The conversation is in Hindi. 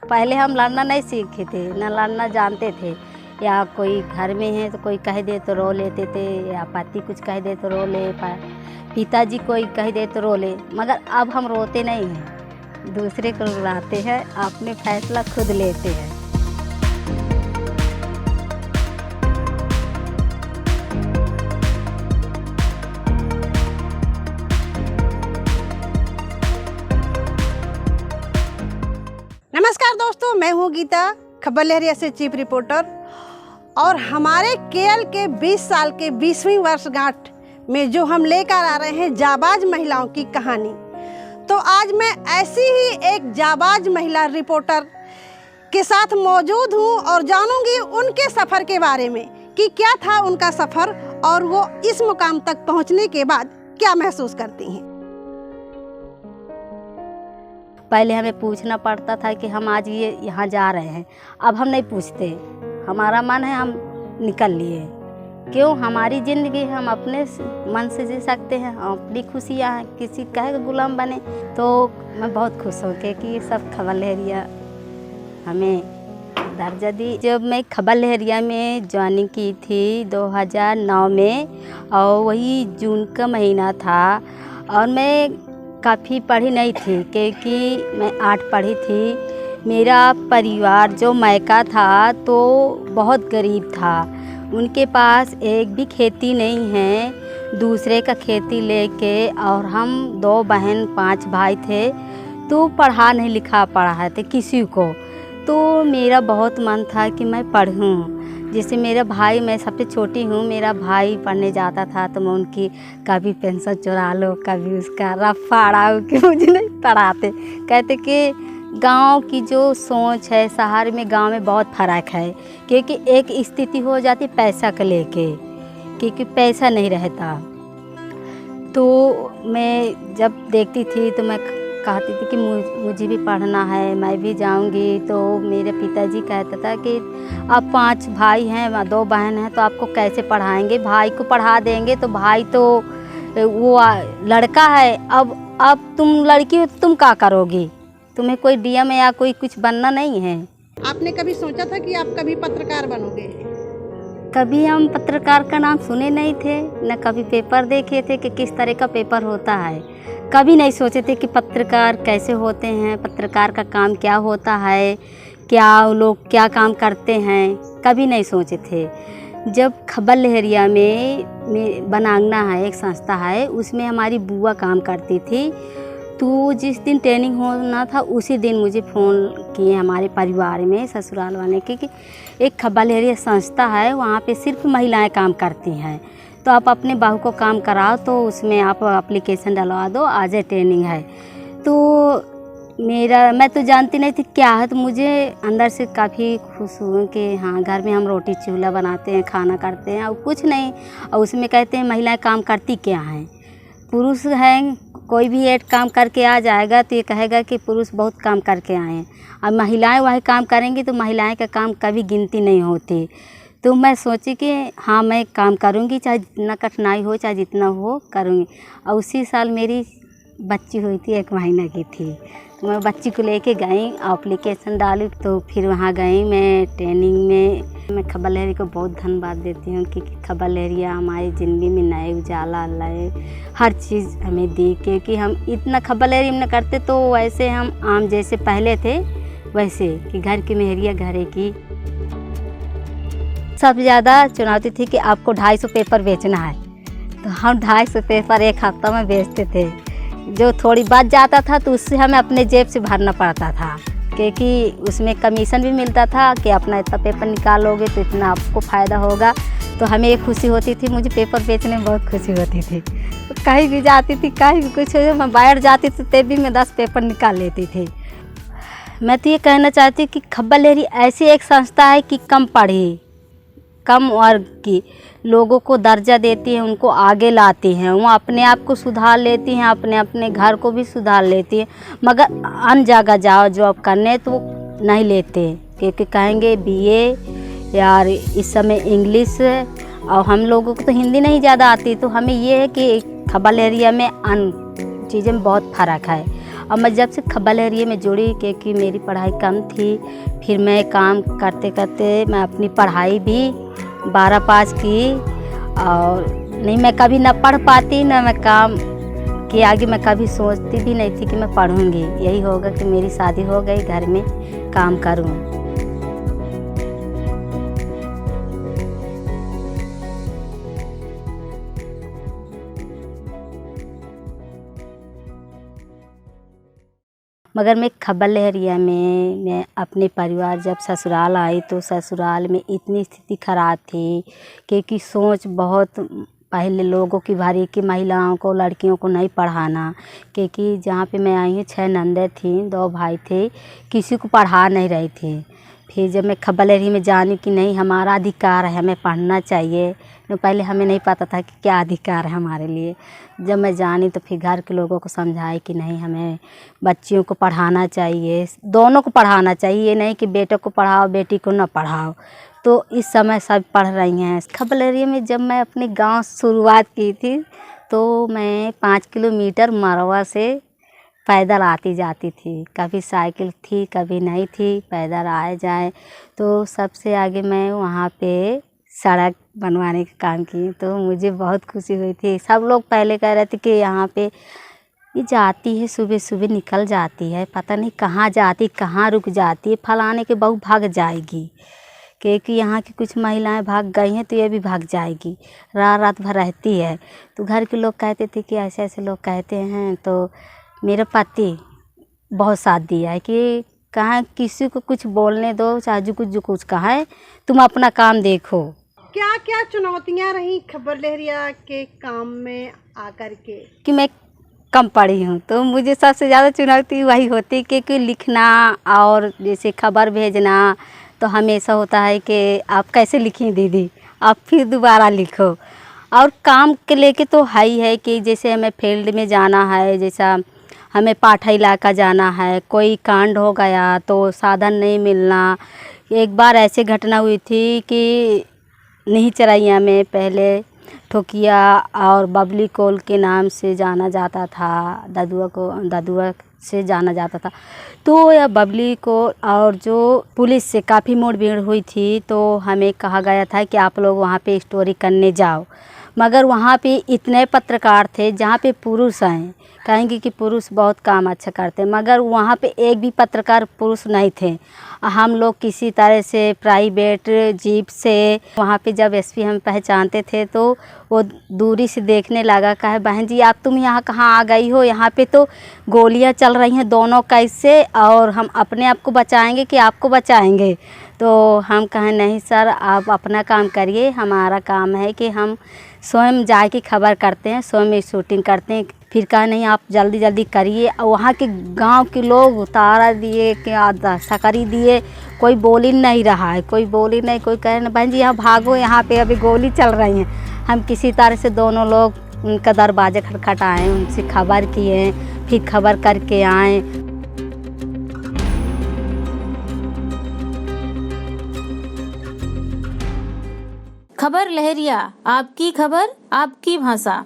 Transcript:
पहले हम लड़ना नहीं सीखे थे, ना लड़ना जानते थे। या कोई घर में है तो कोई कह दे तो रो लेते थे, या पति कुछ कह दे तो रो ले, पिताजी कोई कह दे तो रो ले। मगर अब हम रोते नहीं हैं, दूसरे को रुलाते हैं, अपने फैसला खुद लेते हैं। नमस्कार दोस्तों, मैं हूँ गीता, खबर लहरिया से चीफ रिपोर्टर। और हमारे केएल के 20 साल के 20वीं वर्षगांठ में जो हम लेकर आ रहे हैं जाबाज महिलाओं की कहानी, तो आज मैं ऐसी ही एक जाबाज महिला रिपोर्टर के साथ मौजूद हूँ और जानूंगी उनके सफ़र के बारे में कि क्या था उनका सफ़र और वो इस मुकाम तक पहुँचने के बाद क्या महसूस करती हैं। पहले हमें पूछना पड़ता था कि हम आज ये यहाँ जा रहे हैं, अब हम नहीं पूछते। हमारा मन है हम निकल लिए। क्यों? हमारी ज़िंदगी हम अपने मन से जी सकते हैं, अपनी खुशियाँ हैं, किसी का गुलाम बने। तो मैं बहुत खुश हूँ कि ये सब खबर लहरिया हमें दर्जा दी। जब मैं खबर लहरिया में ज्वाइनिंग की थी 2009 में, और वही जून का महीना था, और मैं काफ़ी पढ़ी नहीं थी क्योंकि मैं 8 पढ़ी थी। मेरा परिवार जो मायका था तो बहुत गरीब था, उनके पास एक भी खेती नहीं है, दूसरे का खेती लेके, और हम 2 बहन 5 भाई थे, तो पढ़ा नहीं लिखा पढ़ा थे किसी को। तो मेरा बहुत मन था कि मैं पढ़ूं। जैसे मेरा भाई, मैं सबसे छोटी हूँ, मेरा भाई पढ़ने जाता था तो मैं उनकी कभी पेंसिल चुरा लो, कभी उसका रफ फाड़ा कि मुझे नहीं पढ़ाते। कहते कि गांव की जो सोच है शहर में गांव में बहुत फ़र्क है, क्योंकि एक स्थिति हो जाती पैसा को लेके, क्योंकि पैसा नहीं रहता। तो मैं जब देखती थी तो मैं कहती थी कि मुझे भी पढ़ना है, मैं भी जाऊंगी। तो मेरे पिताजी कहता था कि आप 5 भाई हैं, 2 बहन हैं, तो आपको कैसे पढ़ाएंगे? भाई को पढ़ा देंगे तो भाई तो वो लड़का है, अब तुम लड़की हो तो तुम क्या करोगी? तुम्हें कोई डीएम या कोई कुछ बनना नहीं है। आपने कभी सोचा था कि आप कभी पत्रकार बनोगे? कभी हम पत्रकार का नाम सुने नहीं थे, न कभी पेपर देखे थे कि किस तरह का पेपर होता है। कभी नहीं सोचे थे कि पत्रकार कैसे होते हैं, पत्रकार का काम क्या होता है, क्या लोग क्या काम करते हैं, कभी नहीं सोचे थे। जब खबर लहरिया में बनांगना है, एक संस्था है, उसमें हमारी बुआ काम करती थी। तो जिस दिन ट्रेनिंग होना था उसी दिन मुझे फ़ोन किए हमारे परिवार में, ससुराल वाले के, कि एक खबर लहरिया संस्था है, वहाँ पे सिर्फ महिलाएं काम करती हैं, तो आप अपने बहू को काम कराओ, तो उसमें आप एप्लीकेशन डलवा दो, आज ट्रेनिंग है। तो मैं तो जानती नहीं थी क्या है, तो मुझे अंदर से काफ़ी खुश हुई कि हाँ, घर में हम रोटी चूल्हा बनाते हैं, खाना करते हैं, और कुछ नहीं। और उसमें कहते हैं महिलाएं काम करती क्या हैं। पुरुष हैं, कोई भी एक काम करके आ जाएगा तो ये कहेगा कि पुरुष बहुत काम करके आए हैं, और महिलाएं वही काम करेंगी तो महिलाएं का काम कभी गिनती नहीं होती। तो मैं सोची कि हाँ, मैं काम करूँगी, चाहे जितना कठिनाई हो, चाहे जितना हो, करूँगी। और उसी साल मेरी बच्ची हुई थी, 1 महीना की थी। तो मैं बच्ची को लेके गई, एप्लीकेशन डाली, तो फिर वहाँ गई मैं ट्रेनिंग में। मैं खबर लहरिया को बहुत धन्यवाद देती हूँ कि खबर लहरिया हमारी ज़िंदगी में नए उजाला लाए, हर चीज़ हमें दी। क्योंकि हम इतना खबर लहरिया में करते तो वैसे हम आम जैसे पहले थे वैसे कि घर की मेहरिया घरे की। सबसे ज़्यादा चुनौती थी कि आपको 250 पेपर बेचना है, तो हम 250 पेपर एक हफ्ता में बेचते थे। जो थोड़ी बच जाता था तो उससे हमें अपने जेब से भरना पड़ता था, क्योंकि उसमें कमीशन भी मिलता था कि अपना इतना पेपर निकालोगे तो इतना आपको फ़ायदा होगा। तो हमें एक खुशी होती थी, मुझे पेपर बेचने में बहुत खुशी होती थी। तो कहीं भी जाती थी, कहीं भी कुछ हो, मैं बाहर जाती थी तब भी मैं 10 पेपर निकाल लेती थी। मैं तो ये कहना चाहती हूँ कि खबर लहरिया ऐसी एक संस्था है कि कम पढ़ी, कम वर्ग की लोगों को दर्जा देती है, उनको आगे लाती हैं, वो अपने आप को सुधार लेती हैं, अपने घर को भी सुधार लेती हैं। मगर अन्य जगह जाओ जॉब करने तो नहीं लेते, क्योंकि कहेंगे बीए यार इस समय इंग्लिश, और हम लोगों को तो हिंदी नहीं ज़्यादा आती। तो हमें ये है कि खबर लहरिया में अन्य चीज़ें में बहुत फ़र्क है। और मैं जब से खबर लहरिया में जुड़ी क्योंकि मेरी पढ़ाई कम थी, फिर मैं काम करते करते मैं अपनी पढ़ाई भी 12 पास की। और नहीं मैं कभी ना पढ़ पाती ना मैं काम के आगे मैं कभी सोचती भी नहीं थी कि मैं पढ़ूंगी। यही होगा कि मेरी शादी हो गई, घर में काम करूं। मगर मैं खबर लहरिया में मैं अपने परिवार जब ससुराल आई तो ससुराल में इतनी स्थिति खराब थी क्योंकि सोच बहुत पहले लोगों की भारी कि महिलाओं को लड़कियों को नहीं पढ़ाना, क्योंकि जहाँ पे मैं आई हूँ 6 नंदे थी, 2 भाई थे, किसी को पढ़ा नहीं रही थी। फिर जब मैं खबर लहरिया में जानी कि नहीं हमारा अधिकार है, हमें पढ़ना चाहिए, तो पहले हमें नहीं पता था कि क्या अधिकार है हमारे लिए। जब मैं जानी तो फिर घर के लोगों को समझाई कि नहीं हमें बच्चियों को पढ़ाना चाहिए, दोनों को पढ़ाना चाहिए, ये नहीं कि बेटे को पढ़ाओ बेटी को ना पढ़ाओ। तो इस समय सब पढ़ रही हैं। खबर लहरिया में जब मैं अपने गांव शुरुआत की थी तो मैं 5 किलोमीटर मरवा से पैदल आती जाती थी। कभी साइकिल थी कभी नहीं थी, पैदल आए जाए। तो सबसे आगे मैं वहाँ पे सड़क बनवाने का काम की तो मुझे बहुत खुशी हुई थी। सब लोग पहले कह रहे थे कि यहाँ पे ये जाती है सुबह सुबह निकल जाती है, पता नहीं कहाँ जाती कहाँ रुक जाती है, फलाने के बहू भाग जाएगी, क्योंकि यहाँ की कुछ महिलाएं भाग गई हैं तो ये भी भाग जाएगी, रात भर रहती है। तो घर के लोग कहते थे कि ऐसे ऐसे लोग कहते हैं। तो मेरे पति बहुत साथ दिया है कि कहाँ किसी को कुछ बोलने दो, चाहे जो कुछ कहा है, तुम अपना काम देखो। क्या क्या चुनौतियाँ रही खबर लहरिया के काम में आकर के? कि मैं कम पढ़ी हूँ तो मुझे सबसे ज़्यादा चुनौती वही होती क्योंकि लिखना और जैसे खबर भेजना तो हमेशा होता है कि आप कैसे लिखी दीदी, आप फिर दोबारा लिखो। और काम के लेके तो है ही है कि जैसे हमें फील्ड में जाना है, जैसा हमें पाठा इलाका जाना है, कोई कांड हो गया तो साधन नहीं मिलना। एक बार ऐसे घटना हुई थी कि नहीं चरैया में पहले ठोकिया और बबली कोल के नाम से जाना जाता था, ददुआ से जाना जाता था। तो यह बबली को और जो पुलिस से काफ़ी मुठभेड़ हुई थी तो हमें कहा गया था कि आप लोग वहाँ पे स्टोरी करने जाओ। मगर वहाँ पे इतने पत्रकार थे जहाँ पे पुरुष हैं, कहेंगे कि पुरुष बहुत काम अच्छा करते हैं, मगर वहाँ पे एक भी पत्रकार पुरुष नहीं थे। हम लोग किसी तरह से प्राइवेट जीप से वहाँ पे जब एसपी हम पहचानते थे तो वो दूरी से देखने लगा, कहे बहन जी आप तुम यहाँ कहाँ आ गई हो, यहाँ पे तो गोलियाँ चल रही हैं दोनों कैसे, और हम अपने आप को बचाएंगे कि आपको बचाएंगे। तो हम कहें नहीं सर आप अपना काम करिए, हमारा काम है कि हम स्वयं जाके खबर करते हैं, स्वयं शूटिंग करते हैं। फिर कहा नहीं आप जल्दी जल्दी करिए। वहाँ के गांव के लोग उतारा दिए कि सकरी दिए, कोई बोल ही नहीं रहा है, कोई बोल ही नहीं, कोई कहे ना बहन जी यहाँ भागो, यहाँ पे अभी गोली चल रही हैं। हम किसी तरह से दोनों लोग उनका दरवाजे खटखटाएँ, उनसे खबर किए, फिर खबर करके आए। खबर लहरिया, आपकी खबर आपकी भाषा।